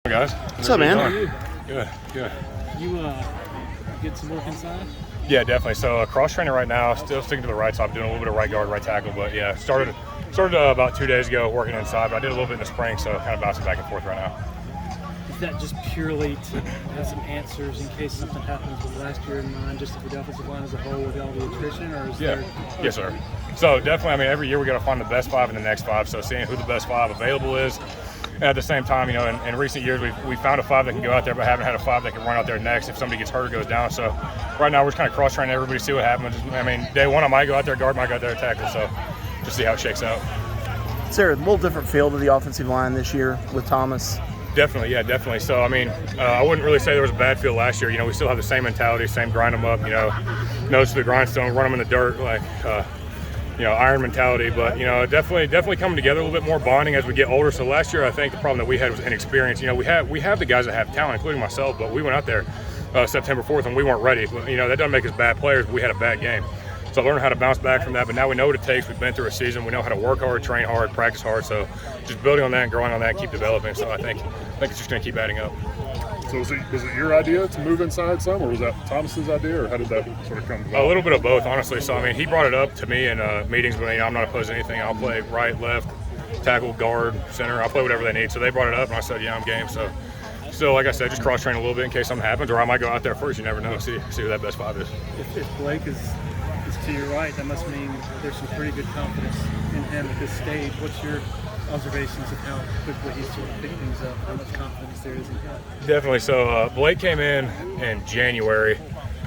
Guys, What's up, man? How are you? Good. You get some work inside? Yeah, definitely. So cross training right now, still sticking to the right side, doing a little bit of right guard, right tackle. But yeah, started about 2 days ago working inside. But I did a little bit in the spring, so kind of bouncing back and forth right now. Is that just purely to have some answers in case something happens with last year in mind, just with the offensive line as a whole with all the attrition, or is there? Yes, sir. So definitely, I mean, every year we got to find the best five in the next five. So seeing who the best five available is. And at the same time, in recent years, we found a five that can go out there, but haven't had a five that can run out there next if somebody gets hurt or goes down. So right now we're just kind of cross-training everybody, see what happens. I mean, day one I might go out there guard, might go out there tackle. So just see how it shakes out. Is there a little different feel to the offensive line this year with Thomas? Definitely. So, I mean, I wouldn't really say there was a bad feel last year. We still have the same mentality, same grind them up, nose to the grindstone, run them in the dirt, like, iron mentality. But, definitely coming together a little bit more, bonding as we get older. So last year, I think the problem that we had was inexperience. We have the guys that have talent, including myself, but we went out there September 4th and we weren't ready. That doesn't make us bad players, but we had a bad game. So I learned how to bounce back from that, but now we know what it takes. We've been through a season. We know how to work hard, train hard, practice hard. So just building on that and growing on that and keep developing. So I think it's just going to keep adding up. So was it your idea to move inside some, or was that Thomas's idea, or how did that sort of come about? A little bit of both, honestly. So, I mean, he brought it up to me in meetings, but I'm not opposed to anything. I'll play right, left, tackle, guard, center. I'll play whatever they need. So they brought it up, and I said, yeah, I'm game. So still, like I said, just cross-train a little bit in case something happens, or I might go out there first. You never know. See who that best five is. If Blake is to your right, that must mean there's some pretty good confidence in him at this stage. What's your observations of how quickly he's sort of picked things up, how much confidence there is in him? Definitely. So Blake came in January,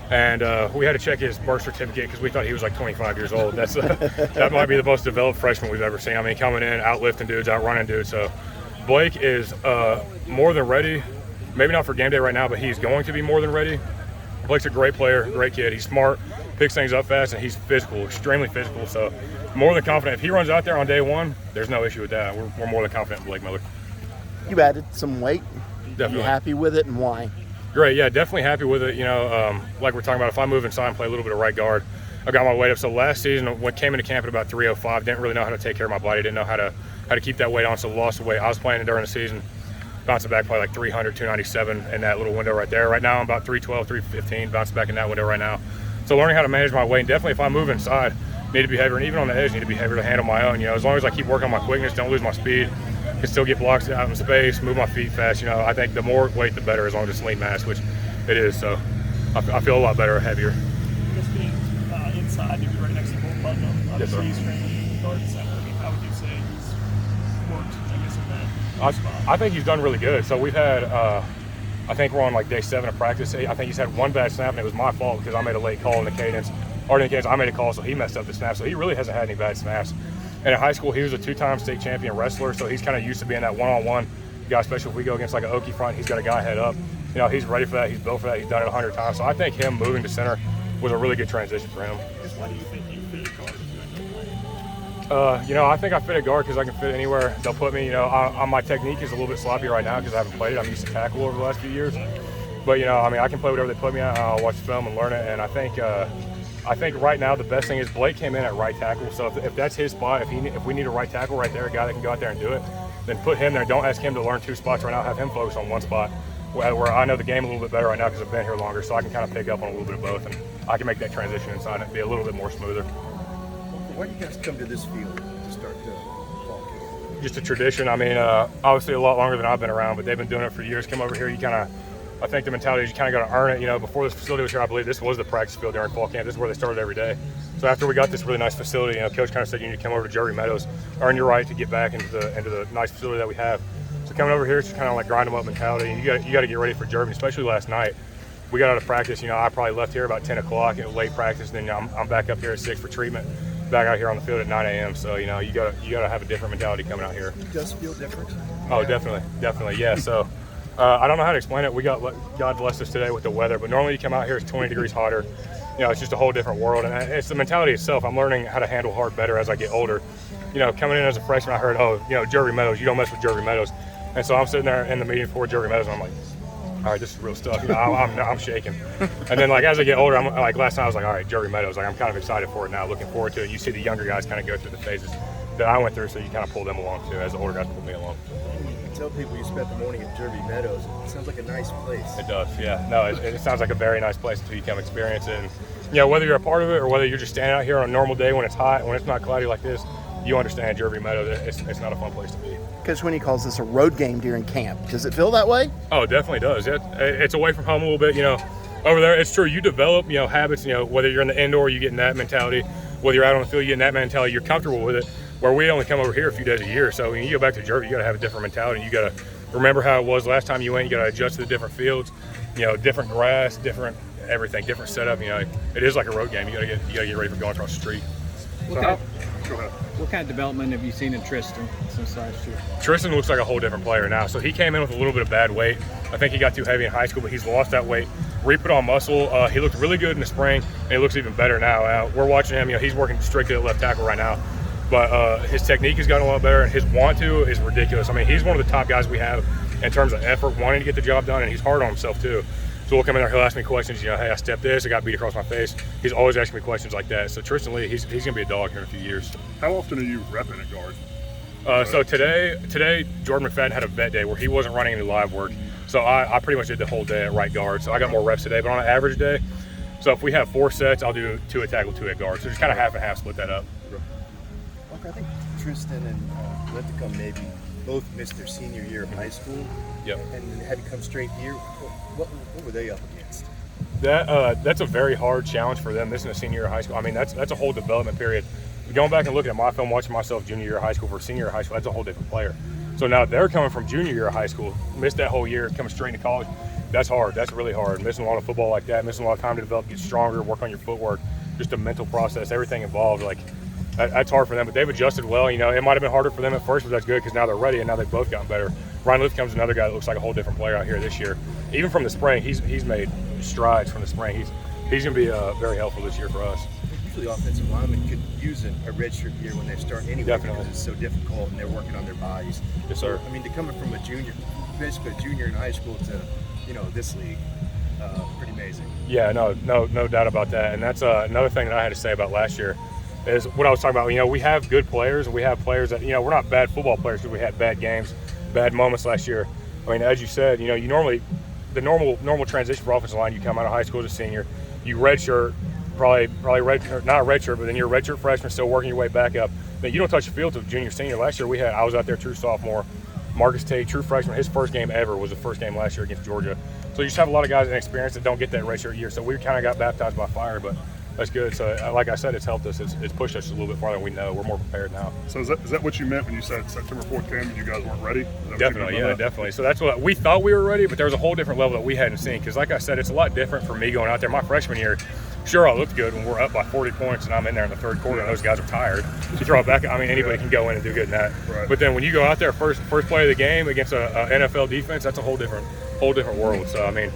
and we had to check his birth certificate because we thought he was like 25 years old. That might be the most developed freshman we've ever seen. I mean, coming in, outlifting dudes, outrunning dudes. So Blake is more than ready. Maybe not for game day right now, but he's going to be more than ready. Blake's a great player, great kid. He's smart, picks things up fast, and he's physical, extremely physical. So more than confident. If he runs out there on day one, there's no issue with that. We're more than confident in Blake Miller. You added some weight. Definitely. Are you happy with it, and why? Great, yeah, definitely happy with it. Like we're talking about, if I move inside and play a little bit of right guard, I got my weight up. So last season, when I came into camp at about 305, didn't really know how to take care of my body, didn't know how to keep that weight on, so lost the weight. I was playing during the season, bouncing back probably like 300, 297 in that little window right there. Right now, I'm about 312, 315, bouncing back in that window right now. So learning how to manage my weight, and definitely if I move inside, need to be heavier, and even on the edge, need to be heavier to handle my own. As long as I keep working on my quickness, don't lose my speed, can still get blocks out in space, move my feet fast. I think the more weight, the better, as long as it's lean mass, which it is. So I feel a lot better, heavier. Just being inside, you'd be right next to Bull Putnam. Obviously, Yes, sir. he's training guard and center. I mean, how would you say he's worked, in that spot? I think he's done really good. So we've had, I think we're on like day 7 of practice. I think he's had one bad snap, and it was my fault because I made a late call in the cadence. Or in the cadence, I made a call, so he messed up the snap. So he really hasn't had any bad snaps. And in high school, he was a 2-time state champion wrestler, so he's kind of used to being that one-on-one guy, especially if we go against like an Okie front. He's got a guy head up. He's ready for that. He's built for that. He's done it 100 times. So I think him moving to center was a really good transition for him. Why do you think you fit a guard? I think I fit a guard because I can fit anywhere they'll put me. My technique is a little bit sloppy right now because I haven't played it. I'm used to tackle over the last few years. But, I can play whatever they put me on. I'll watch the film and learn it. And I think right now the best thing is Blake came in at right tackle. So if that's his spot, if we need a right tackle right there, a guy that can go out there and do it, then put him there. Don't ask him to learn 2 spots right now. Have him focus on one spot where I know the game a little bit better right now because I've been here longer. So I can kind of pick up on a little bit of both. And I can make that transition inside and be a little bit more smoother. Why do you guys come to this field to start the fall camp? Just a tradition. I mean, obviously a lot longer than I've been around, but they've been doing it for years. Come over here, I think the mentality is you kind of got to earn it. Before this facility was here, I believe this was the practice field during fall camp. This is where they started every day. So after we got this really nice facility, Coach kind of said you need to come over to Jerry Meadows, earn your right to get back into the nice facility that we have. So coming over here, it's just kind of like grind them up mentality. You got to get ready for Germany, especially last night. We got out of practice. I probably left here about 10 o'clock, late practice. Then I'm back up here at 6 for treatment. Back out here on the field at 9 a.m. So you gotta have a different mentality coming out here. It does feel different. Oh, definitely, yeah. So I don't know how to explain it. God blessed us today with the weather, but normally you come out here, it's 20 degrees hotter. It's just a whole different world, and it's the mentality itself. I'm learning how to handle hard better as I get older. Coming in as a freshman, I heard, Jerry Meadows, you don't mess with Jerry Meadows, and so I'm sitting there in the meeting for Jerry Meadows, and I'm like, all right, this is real stuff. I'm shaking. And then as I get older, I'm like last night I was like, all right, Jerry Meadows, I'm kind of excited for it now, looking forward to it. You see the younger guys kind of go through the phases that I went through, so you kind of pull them along too as the older guys pull me along. tell people you spent the morning at Derby Meadows. It sounds like a nice place. It does, yeah. No, it sounds like a very nice place until you come experience it. And, you know, whether you're a part of it or whether you're just standing out here on a normal day when it's hot, when it's not cloudy like this, you understand Derby Meadows. It's not a fun place to be. Coach Winnie calls this a road game during camp. Does it feel that way? Oh, it definitely does. It's away from home a little bit, you know. Over there, it's true. You develop, you know, habits, you know, whether you're in the indoor, you get in that mentality. Whether you're out on the field, you get in that mentality. You're comfortable with it. Where we only come over here a few days a year. So when you go back to Derby, you got to have a different mentality. You got to remember how it was last time you went. You got to adjust to the different fields, you know, different grass, different everything, different setup. You know, it is like a road game. You got to get ready for going across the street. So how, go ahead. What kind of development have you seen in Tristan since last year? Tristan looks like a whole different player now. So he came in with a little bit of bad weight. I think he got too heavy in high school, but he's lost that weight. Re-put on muscle. He looked really good in the spring, and he looks even better now. We're watching him. You know, he's working strictly at left tackle right now. But his technique has gotten a lot better, and his want to is ridiculous. I mean, he's one of the top guys we have in terms of effort, wanting to get the job done, and he's hard on himself too. So we'll come in there, he'll ask me questions, you know, hey, I stepped this, I got beat across my face. He's always asking me questions like that. So Tristan Lee, he's going to be a dog here in a few years. How often are you repping at guard? So today, Jordan McFadden had a vet day where he wasn't running any live work. So I pretty much did the whole day at right guard. So I got more reps today, but on an average day, so if we have 4 sets, I'll do 2 at tackle, 2 at guard. So just kind of half and half, split that up. Walker, I think Tristan and Linthicum maybe both missed their senior year of high school. Yep. And had to come straight here. What were they up against? That's a very hard challenge for them missing a senior year of high school. I mean, that's a whole development period. Going back and looking at my film, watching myself junior year of high school for senior year of high school, that's a whole different player. So now they're coming from junior year of high school, missed that whole year, coming straight into college. That's hard. That's really hard. Missing a lot of football like that, missing a lot of time to develop, get stronger, work on your footwork, just a mental process, everything involved. Like that's hard for them, but they've adjusted well. You know, it might have been harder for them at first, but that's good because now they're ready and now they've both gotten better. Ryan Linthicum's another guy that looks like a whole different player out here this year. Even from the spring, he's made strides from the spring. He's going to be very helpful this year for us. Usually offensive linemen could use a redshirt year when they start anyway. Definitely. Because it's so difficult and they're working on their bodies. Yes, sir. I mean, to coming from a junior, basically a junior in high school to, you know, this league, pretty amazing. Yeah, no doubt about that. And that's another thing that I had to say about last year is what I was talking about. You know, we have good players and we have players that, you know, we're not bad football players because we had bad games, bad moments last year. I mean, as you said, you know, the normal transition for offensive line, you come out of high school as a senior, you redshirt, probably not a redshirt, but then you're a redshirt freshman, still working your way back up. Then you don't touch the field until junior, senior. Last year I was out there true sophomore. Marcus Tate, true freshman, his first game ever was the first game last year against Georgia. So you just have a lot of guys in experience that don't get that redshirt year. So we kind of got baptized by fire, but that's good. So like I said, it's helped us. It's pushed us a little bit farther than we know. We're more prepared now. So is that what you meant when you said September 4th came and you guys weren't ready? Is that what you Definitely, meant by yeah, that? definitely. So that's what we thought we were ready, but there was a whole different level that we hadn't seen. Because like I said, it's a lot different for me going out there. My freshman year, sure, I looked good when we're up by 40 points and I'm in there in the third quarter and those guys are tired. You throw it back, I mean, anybody can go in and do good in that. Right. But then when you go out there first play of the game against a NFL defense, that's a whole different world. So I mean,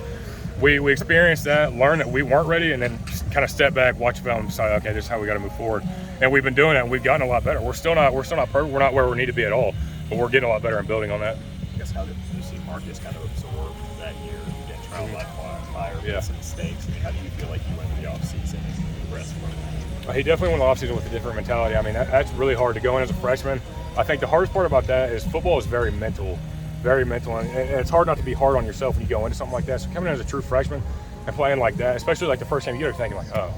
we experienced that, learned that we weren't ready, and then kind of step back, watch film, and decide, okay, this is how we got to move forward. And we've been doing that, and we've gotten a lot better. We're still not perfect. We're not where we need to be at all, but we're getting a lot better and building on that. I guess how did you see Marcus kind of absorb that year, getting trial by fire, Yeah. some mistakes? I mean, how do you feel like you went through the offseason and progressed from it? He definitely went the offseason with a different mentality. I mean, that's really hard to go in as a freshman. I think the hardest part about that is football is very mental, and it's hard not to be hard on yourself when you go into something like that. So coming in as a true freshman and playing like that, especially like the first game, you got to thinking like, oh,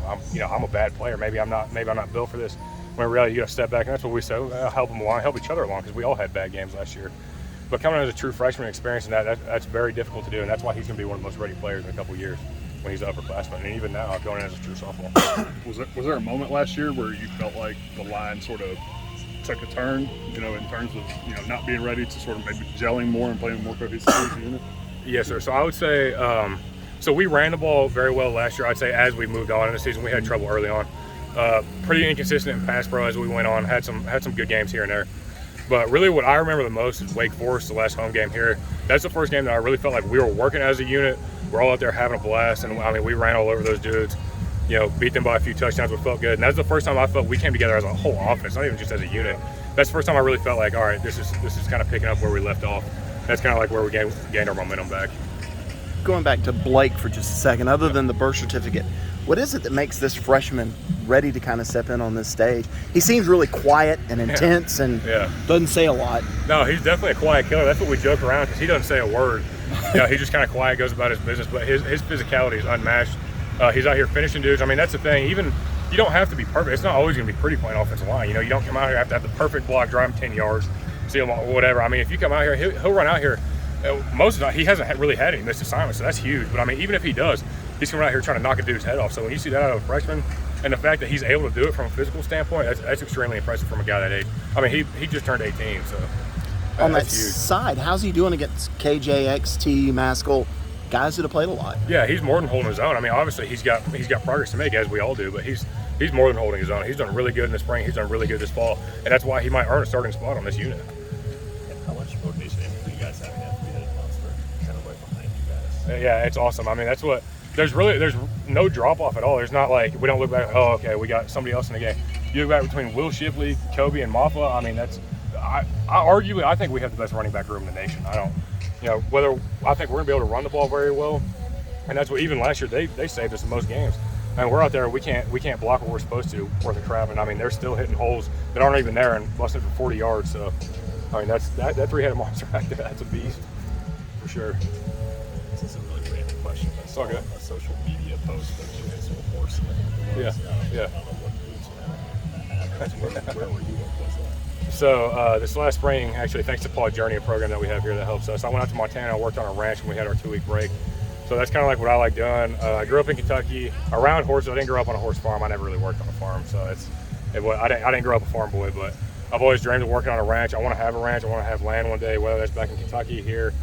I'm a bad player. Maybe I'm not built for this. When in reality, you got to step back, and that's what we say. Help them along, help each other along, because we all had bad games last year. But coming in as a true freshman and experiencing that's very difficult to do, and that's why he's going to be one of the most ready players in a couple of years when he's an upperclassman, and even now going in as a true sophomore. Was there a moment last year where you felt like the line sort of took a turn, you know, in terms of, you know, not being ready to sort of maybe gelling more and playing more cohesively as a unit? Yes, sir. So I would say, so we ran the ball very well last year. I'd say as we moved on in the season, we had trouble early on. Pretty inconsistent in pass pro as we went on. Had some good games here and there. But really what I remember the most is Wake Forest, the last home game here. That's the first game that I really felt like we were working as a unit. We're all out there having a blast, and I mean, we ran all over those dudes. You know, beat them by a few touchdowns. We felt good, and that's the first time I felt we came together as a whole offense, not even just as a unit. That's the first time I really felt like, all right, this is kind of picking up where we left off. That's kind of like where we gained our momentum back. Going back to Blake for just a second, other than the birth certificate, What is it that makes this freshman ready to kind of step in on this stage? He seems really quiet and intense and doesn't say a lot. No, he's definitely a quiet killer. That's what we joke around because he doesn't say a word. He's just kind of quiet, goes about his business, but his physicality is unmatched. He's out here finishing dudes. I mean, that's the thing. Even you don't have to be perfect. It's not always going to be pretty playing offensive line. You know, you don't come out here have to have the perfect block, drive him 10 yards, see him or whatever. I mean, if you come out here, he'll run out here. Most of the time, he hasn't really had any missed assignments, so that's huge. But I mean, even if he does, he's coming out here trying to knock a dude's head off. So when you see that out of a freshman, and the fact that he's able to do it from a physical standpoint, that's extremely impressive from a guy that age. I mean, he just turned 18, so on that that's huge. side, how's he doing against KJ, XT, Maskell, guys that have played a lot? Yeah, he's more than holding his own. I mean, obviously he's got progress to make, as we all do, but he's more than holding his own. He's done really good in the spring. He's done really good this fall, and that's why he might earn a starting spot on this unit. And how much motivation do you guys have to be that monster kind of right behind you guys? Yeah, it's awesome. I mean, that's what there's no drop off at all. There's not like we don't look back. Oh, okay, we got somebody else in the game. You look back between Will Shipley, Kobe, and Maffa. I mean, I think we have the best running back room in the nation. I don't, whether I think we're gonna be able to run the ball very well, and that's what even last year they saved us in most games. And we're out there, we can't block what we're supposed to worth a crap. And I mean, they're still hitting holes that aren't even there and busting for 40 yards. So, I mean, that three-headed monster right there, that's a beast for sure. This is a really random question. I saw okay. a social media post of you guys were horse. Yeah. I don't know what where were you? What was that? So this last spring, actually, thanks to Paul Journey, a program that we have here that helps us, I went out to Montana. I worked on a ranch when we had our 2-week break. So that's kind of like what I like doing. I grew up in Kentucky around horses. I didn't grow up on a horse farm. I never really worked on a farm. So I didn't grow up a farm boy, but I've always dreamed of working on a ranch. I want to have a ranch. I want to have land one day, whether that's back in Kentucky, here,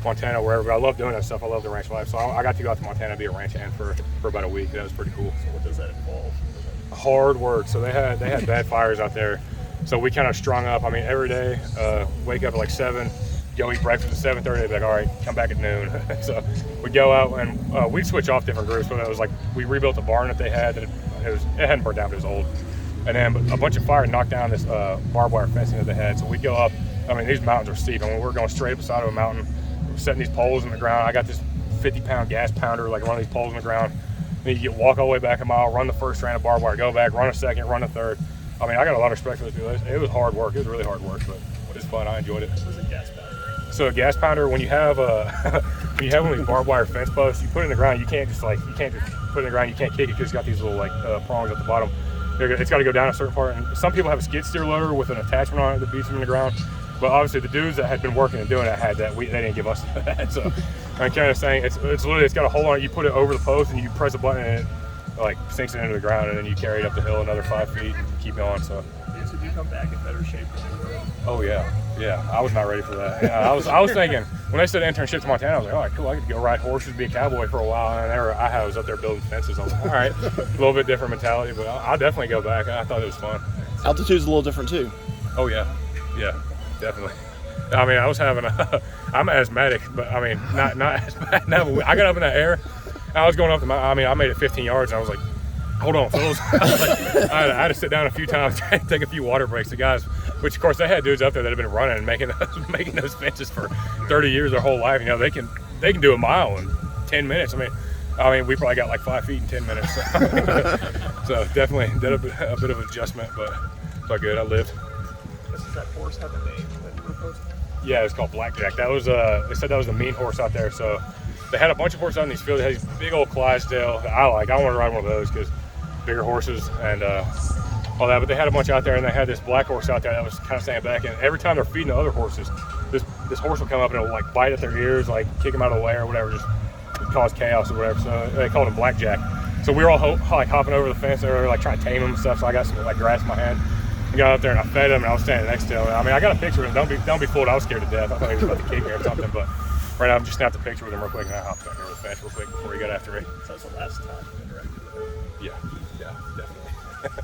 Montana, wherever. But I love doing that stuff. I love the ranch life. So I got to go out to Montana and be a ranch hand for about a week. That was pretty cool. So what does that involve? Hard work. So they had bad fires out there. So we kind of strung up. I mean, every day, wake up at like 7, go eat breakfast at 7:30. They'd be like, all right, come back at noon. So we'd go out and we'd switch off different groups. But it was like we rebuilt a barn that they had. It hadn't burned down, but it was old. And then a bunch of fire knocked down this barbed wire fencing that they had. So we'd go up. I mean, these mountains are steep. I mean, we're going straight up the side of a mountain. We're setting these poles in the ground. I got this 50-pound gas pounder, like one of these poles in the ground. Then you walk all the way back a mile, run the first strand of barbed wire, go back, run a second, run a third. I mean, I got a lot of respect for those people. It was hard work. It was really hard work, but it was fun. I enjoyed it. What was a gas pounder? So a gas pounder, when you have when you have one of these barbed wire fence posts, you put it in the ground. You can't just put it in the ground. You can't kick it because it's got these little prongs at the bottom. It's got to go down a certain part. And some people have a skid steer loader with an attachment on it that beats them in the ground. But obviously the dudes that had been working and doing it had that. They didn't give us that. So I'm kind of saying it's literally it's got a hole on it. You put it over the post and you press a button and it sinks it into the ground, and then you carry it up the hill another 5 feet and keep going. So. Did you come back in better shape than you were? Oh yeah. I was not ready for that. Yeah, I was thinking when they said internship to Montana, I was like, all right, cool. I could go ride horses, be a cowboy for a while, and I was up there building fences. I was like, all right, a little bit different mentality, but I'll definitely go back. I thought it was fun. Altitude's a little different too. Oh yeah, definitely. I mean, I'm asthmatic, but I mean, not as bad. No, I got up in that air. I was going up the mountain. I mean, I made it 15 yards, and I was like, hold on, fellas. I had to sit down a few times, take a few water breaks. The guys, which of course they had dudes up there that have been running and making those fences for 30 years, their whole life. They can do a mile in 10 minutes. I mean, we probably got like 5 feet in 10 minutes. So definitely did a bit of adjustment, but good. I lived. Does that horse have a name that you were posting? Yeah, it was called Blackjack. That was they said that was the mean horse out there. So they had a bunch of horses out in these fields. They had these big old Clydesdale that I like. I want to ride one of those because bigger horses and all that. But they had a bunch out there, and they had this black horse out there that was kind of staying back. And every time they're feeding the other horses, this horse will come up and it'll like bite at their ears, like kick them out of the way or whatever, just cause chaos or whatever. So they called him Blackjack. So we were all hopping over the fence. They were like trying to tame him and stuff. So I got some grass in my hand. I got up there and I fed him, and I was standing next to him. I mean, I got a picture of him. Don't be fooled. I was scared to death. I thought he was about to kick me or something. But right now, I'm just snapped a picture with him real quick, and I hopped back over the fence real quick before he got after me. So that's the last time you interacted with him? Yeah, definitely.